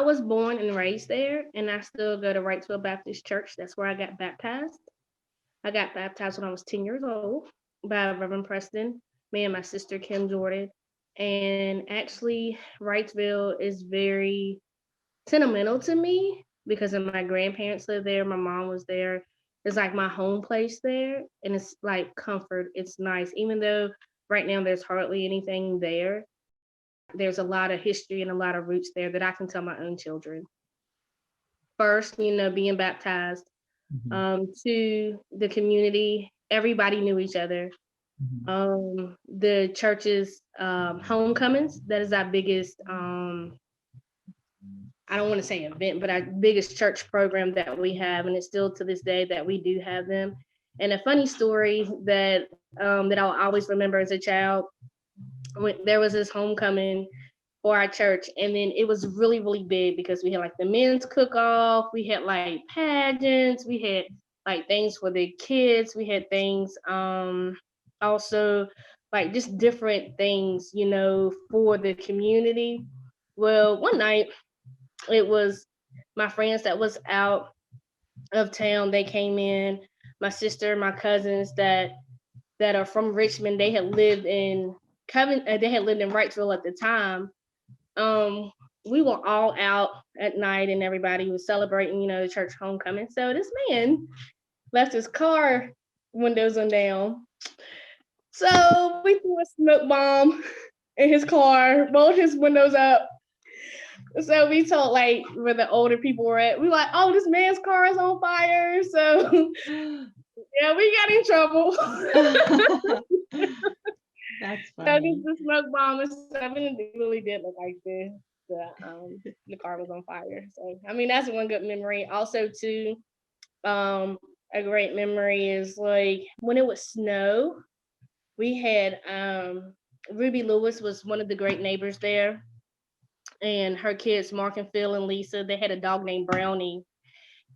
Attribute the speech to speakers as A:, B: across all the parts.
A: was born and raised there, and I still go to Wrightsville Baptist Church. That's where I got baptized. I got baptized when I was 10 years old by Reverend Preston, me and my sister Kim Jordan. And actually, Wrightsville is very sentimental to me because of my grandparents live there. My mom was there. It's like my home place there, and it's like comfort. It's nice, even though right now there's hardly anything there. There's a lot of history and a lot of roots there that I can tell my own children. First, being baptized. To the community, everybody knew each other. The church's homecomings, that is our biggest, I don't want to say event, but our biggest church program that we have, and it's still to this day that we do have them. And a funny story that I'll always remember as a child, when there was this homecoming for our church, and then it was really, really big because we had like the men's cook-off, we had like pageants, we had like things for the kids, we had things also like just different things, for the community. Well, one night it was my friends that was out of town. They came in, my sister, my cousins that are from Richmond. They had lived in Wrightsville at the time. We were all out at night and everybody was celebrating, the church homecoming. So this man left his car windows on down. So we threw a smoke bomb in his car, rolled his windows up. So we told like where the older people were at. We were like, oh, this man's car is on fire. So yeah, we got in trouble.
B: That's funny.
A: So this the smoke bomb and stuff, and it really did look like this. The car was on fire. So I mean, that's one good memory. Also, too, a great memory is like when it would snow. We had Ruby Lewis was one of the great neighbors there, and her kids, Mark and Phil and Lisa, they had a dog named Brownie.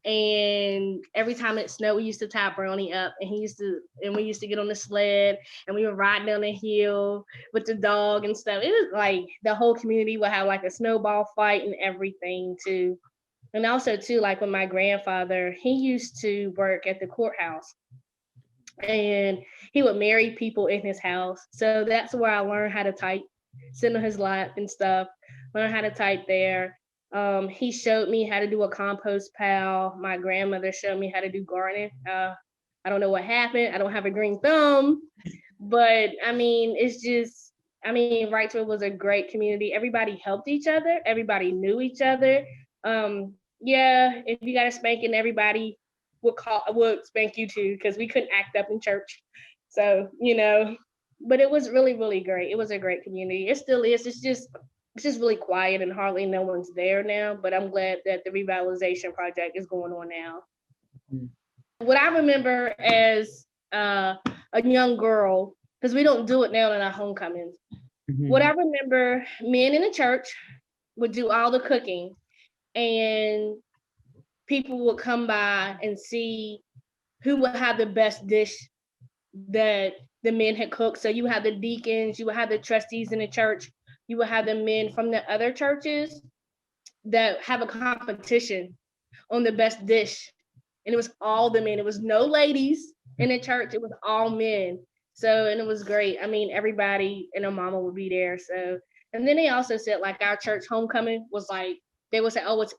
A: And every time it snowed, we used to tie Brownie up, and we used to get on the sled, and we would ride down the hill with the dog and stuff. It was like the whole community would have like a snowball fight and everything too. And also too, like with my grandfather, he used to work at the courthouse, and he would marry people in his house. So that's where I learned how to type, sit on his lap and stuff, learn how to type there. He showed me how to do a compost pile. My grandmother showed me how to do gardening. I don't know what happened. I don't have a green thumb, but I mean, Wrightsville was a great community. Everybody helped each other. Everybody knew each other. Yeah, if you got a spanking, everybody would spank you too, because we couldn't act up in church. So, but it was really, really great. It was a great community. It still is. It's just really quiet and hardly no one's there now, but I'm glad that the revitalization project is going on now. What I remember as a young girl, because we don't do it now in our homecomings, what I remember, men in the church would do all the cooking, and people would come by and see who would have the best dish that the men had cooked. So you have the deacons, you would have the trustees in the church, you will have the men from the other churches that have a competition on the best dish. And it was all the men. It was no ladies in the church. It was all men. So, and it was great. I mean, everybody and their mama would be there. So, and then they also said like our church homecoming was like, they would say, oh, it's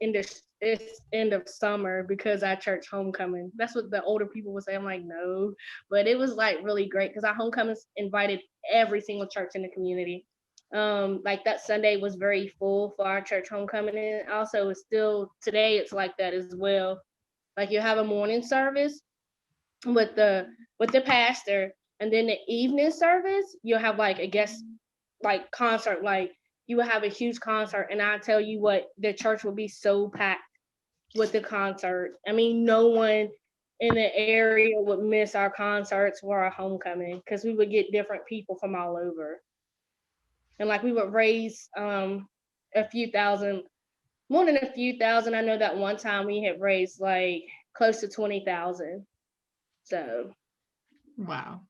A: end of summer because our church homecoming. That's what the older people would say. I'm like, no. But it was like really great because our homecomings invited every single church in the community. Like that Sunday was very full for our church homecoming, and also it's still today it's like that as well. Like you have a morning service with the pastor, and then the evening service you'll have like a guest like concert. Like you will have a huge concert, and I tell you what, the church will be so packed with the concert. I mean, no one in the area would miss our concerts for our homecoming because we would get different people from all over. And like we would raise a few thousand, more than a few thousand. I know that one time we had raised like close to 20,000. So
B: wow.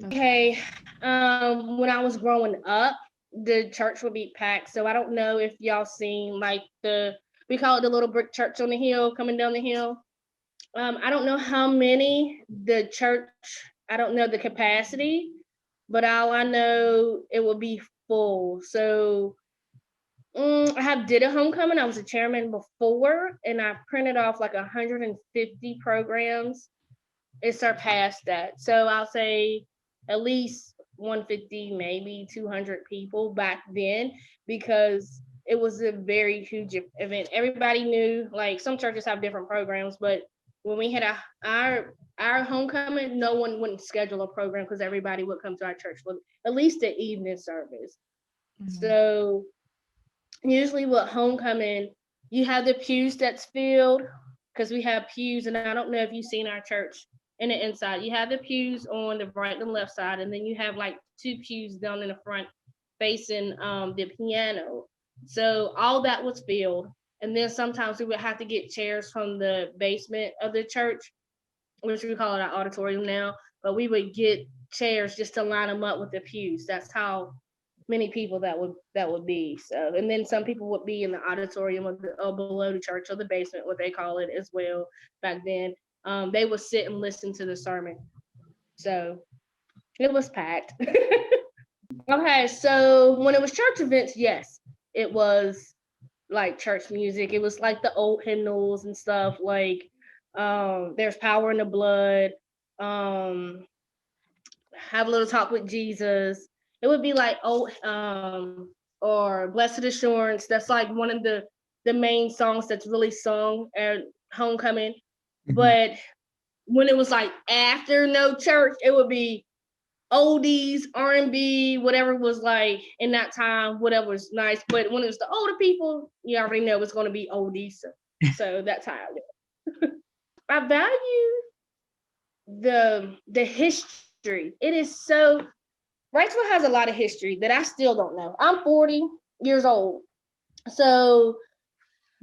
A: Okay. When I was growing up, the church would be packed. So I don't know if y'all seen like the We call it the little brick church on the hill, coming down the hill. I don't know how many the church, I don't know the capacity, but all I know it will be full. So I did a homecoming. I was a chairman before, and I printed off like 150 programs. It surpassed that. So I'll say at least 150, maybe 200 people back then, because it was a very huge event. Everybody knew, like some churches have different programs, but when we had our homecoming, no one wouldn't schedule a program because everybody would come to our church for at least the evening service.
B: Mhm.
A: So usually with homecoming, you have the pews that's filled, because we have pews, and I don't know if you've seen our church in the inside. You have the pews on the right and left side, and then you have like two pews down in the front facing the piano. So all that was filled. And then sometimes we would have to get chairs from the basement of the church, which we call it our auditorium now, but we would get chairs just to line them up with the pews. That's how many people that would be. So, and then some people would be in the auditorium or below the church, or the basement, what they call it as well back then. They would sit and listen to the sermon. So it was packed. Okay, so when it was church events, yes, it was like church music. It was like the old hymnals and stuff, like There's Power in the Blood, um, Have a Little Talk with Jesus. It would be like or Blessed Assurance. That's like one of the main songs that's really sung at homecoming. But when it was like after no church, it would be oldies, R&B, whatever was like in that time, whatever was nice. But when it was the older people, you already know it's going to be oldies. So that's how I value the history. It is so, Wrightsville has a lot of history that I still don't know. I'm 40 years old. So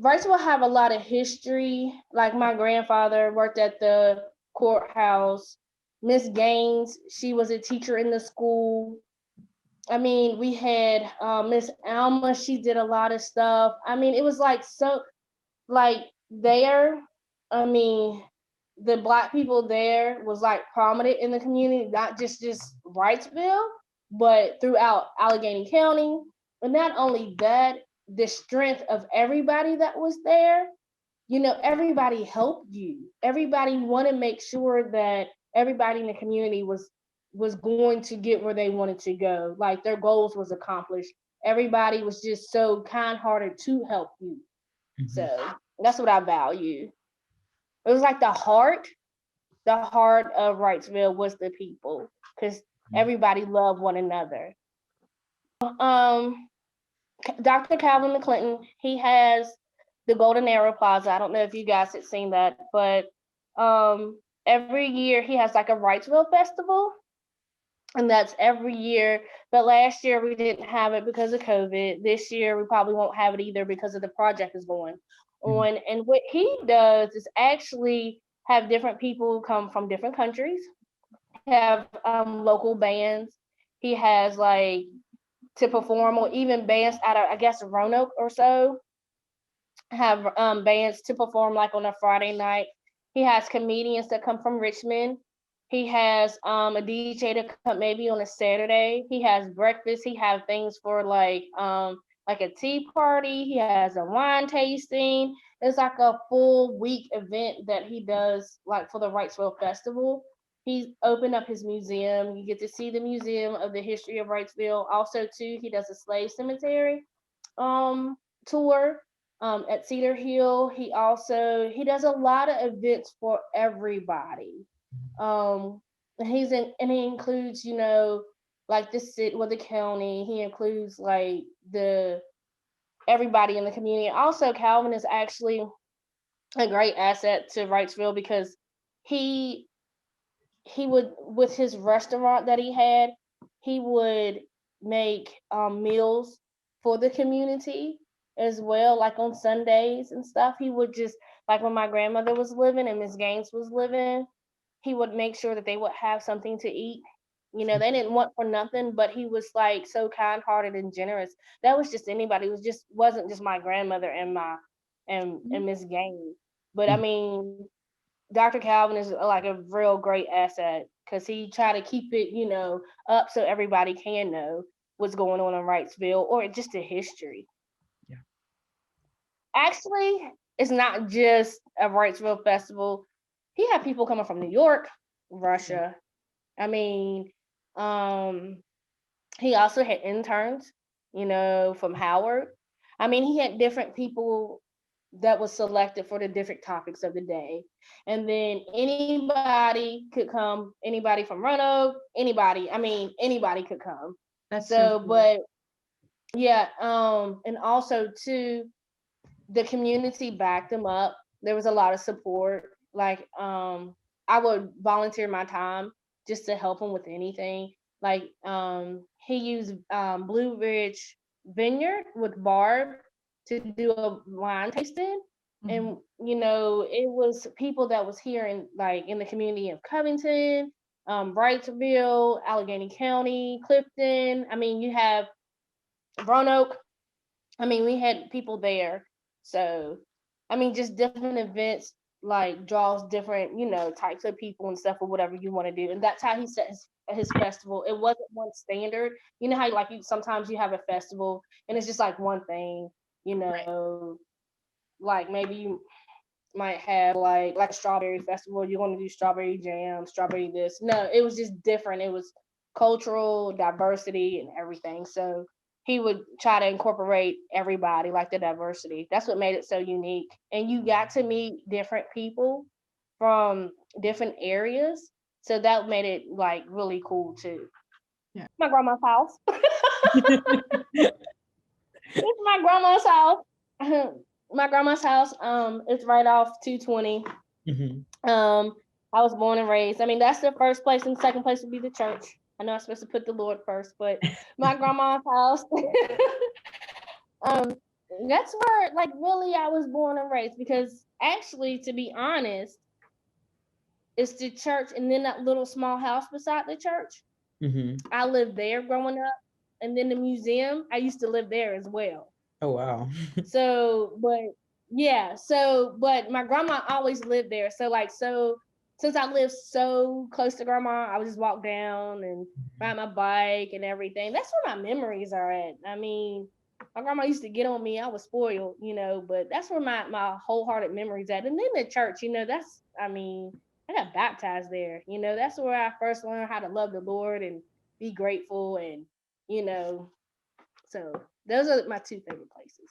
A: Wrightsville have a lot of history. Like my grandfather worked at the courthouse. Miss Gaines, she was a teacher in the school. I mean, we had Miss Alma, she did a lot of stuff. I mean, it was like so, like there, I mean, the Black people there was like prominent in the community, not just Wrightsville, but throughout Alleghany County. And not only that, the strength of everybody that was there, everybody helped you. Everybody wanted to make sure that everybody in the community was going to get where they wanted to go. Like their goals was accomplished. Everybody was just so kind-hearted to help you. So that's what I value. It was like the heart of Wrightsville was the people, because everybody loved one another. Um, Dr. Calvin McClinton, he has the Golden Arrow Plaza. I don't know if you guys had seen that, but every year he has like a Wrightsville festival, and that's every year. But last year we didn't have it because of COVID. This year we probably won't have it either because of the project is going on. And what he does is actually have different people come from different countries, have local bands. He has like to perform, or even bands out of, I guess, Roanoke or so, have bands to perform like on a Friday night. He has comedians that come from Richmond. He has a DJ to come maybe on a Saturday. He has breakfast. He has things for like a tea party. He has a wine tasting. It's like a full week event that he does like for the Wrightsville Festival. He's opened up his museum. You get to see the museum of the history of Wrightsville. Also, too, he does a slave cemetery tour at Cedar Hill. He does a lot of events for everybody. And he includes, like the city, well, the county. He includes like the everybody in the community. Also, Calvin is actually a great asset to Wrightsville, because he would, with his restaurant that he had, he would make meals for the community as well, like on Sundays and stuff. He would just, like when my grandmother was living and Miss Gaines was living, he would make sure that they would have something to eat. They didn't want for nothing, but he was like so kind-hearted and generous. That was just anybody. It wasn't just my grandmother and my and Miss Gaines. But I mean, Dr. Calvin is like a real great asset because he tried to keep it, up so everybody can know what's going on in Wrightsville or just the history.
C: Yeah.
A: Actually, it's not just a Wrightsville festival. He had people coming from New York, Russia. I mean, he also had interns, from Howard. I mean, he had different people that was selected for the different topics of the day. And then anybody could come, anybody from Roanoke, anybody could come.
B: That's
A: So,
B: cool.
A: but yeah, and also too, the community backed him up. There was a lot of support. Like, I would volunteer my time just to help him with anything. Like, he used Blue Ridge Vineyard with Barb to do a wine tasting. And it was people that was here in the community of Covington, Wrightsville, Alleghany County, Clifton. I mean, you have Roanoke. I mean, we had people there. So, I mean, just different events like draws different, types of people and stuff or whatever you want to do. And that's how he set his festival. It wasn't one standard. You know how like sometimes you have a festival and it's just like one thing, like maybe you might have like a strawberry festival. You're going to do strawberry jam, strawberry this. No, it was just different. It was cultural diversity and everything. So he would try to incorporate everybody, like the diversity. That's what made it so unique. And you got to meet different people from different areas. So that made it like really cool too.
B: Yeah.
A: My grandma's house. It's my grandma's house. My grandma's house. It's right off 220. I was born and raised. I mean, that's the first place, and the second place would be the church. I know I'm supposed to put the Lord first, but my grandma's house. That's where, like, really, I was born and raised. Because actually, to be honest, it's the church, and then that little small house beside the church. I lived there growing up, and then the museum. I used to live there as well.
C: Oh wow.
A: But my grandma always lived there. So since I lived so close to grandma, I would just walk down and ride my bike and everything. That's where my memories are at. I mean, my grandma used to get on me. I was spoiled, but that's where my wholehearted memories at. And then the church, I got baptized there. That's where I first learned how to love the Lord and be grateful and, so those are my two favorite places.